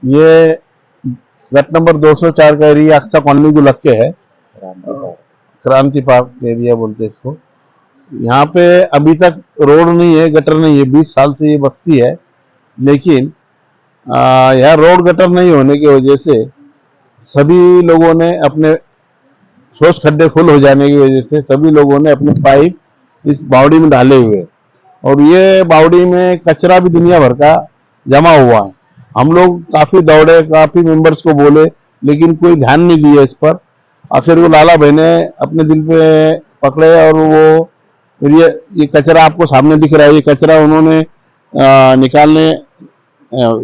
ये गट नंबर 204 का area Aqsa colony को लग के है, क्रांति पार्क एरिया बोलते हैं इसको। यहाँ पे अभी तक रोड नहीं है, गटर नहीं है, 20 साल से ये बस्ती है। लेकिन यहाँ रोड गटर नहीं होने की वजह से सभी लोगों ने अपने ठोस खड्डे फुल हो जाने की वजह से सभी लोगों ने अपने पाइप इस बावड़ी में डाले हुए, और ये बावड़ी में कचरा भी दुनिया भर का जमा हुआ है। हम लोग काफी दौड़े, काफी मेंबर्स को बोले, लेकिन कोई ध्यान नहीं दिया इस पर। आखिर वो लाला भाई ने अपने दिल पे पकड़े और वो फिर ये कचरा आपको सामने दिख रहा है, ये कचरा उन्होंने निकालने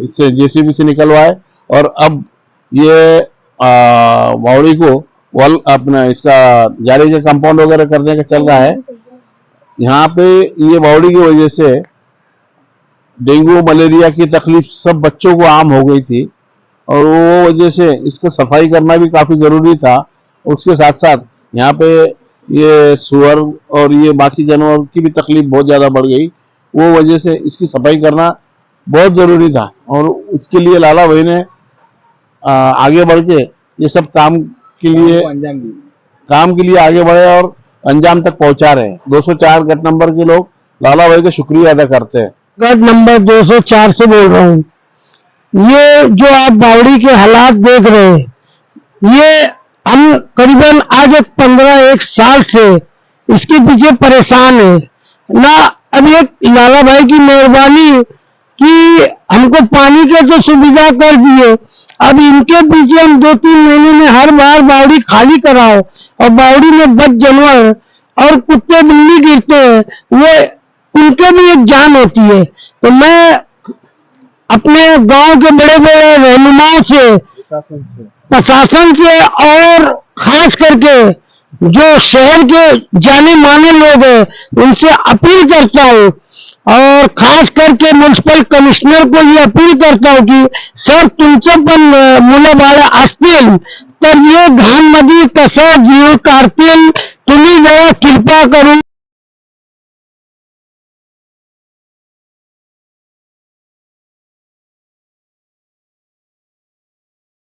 इससे जेसीबी से निकलवाए, और अब ये बावड़ी को वॉल अपना इसका जाली का कंपाउंड वगैरह करने का चल रहा है। यहाँ पे ये बावड़ी की वजह से डेंगू मलेरिया की तकलीफ सब बच्चों को आम हो गई थी, और वो वजह से इसको सफाई करना भी काफी जरूरी था। उसके साथ साथ यहाँ पे ये सुअर और ये बाकी जानवर की भी तकलीफ बहुत ज्यादा बढ़ गई, वो वजह से इसकी सफाई करना बहुत जरूरी था। और उसके लिए लाला भाई ने आगे बढ़ के ये सब काम के लिए आगे बढ़े और अंजाम तक पहुंचा रहे हैं। 204 गट नंबर के लोग लाला भाई का शुक्रिया अदा करते हैं। गट नंबर 204 से बोल रहा हूँ। ये जो आप बावड़ी के हालात देख रहे हैं, ये हम करीबन आज 15-1 साल से इसके पीछे परेशान है ना। अब एक लाला भाई की मेहरबानी कि हमको पानी के तो सुविधा कर दिए, अब इनके पीछे हम 2-3 महीने में हर बार बावड़ी खाली कराओ, और बावड़ी में बद जानवर और कुत्ते बिल्ली गिरते हैं, वो उनके भी एक जान होती है। तो मैं अपने गांव के बड़े बड़े रहनुमाओं से, प्रशासन से और खास करके जो शहर के जाने माने लोग हैं उनसे अपील करता हूँ, और खास करके म्युनिसिपल कमिश्नर को ये अपील करता हूँ की सर तुमचे पण मुलं बाळ असतील तर ये घाणमध्ये कसं जीव काढतील, तुम्ही जरा कृपा करून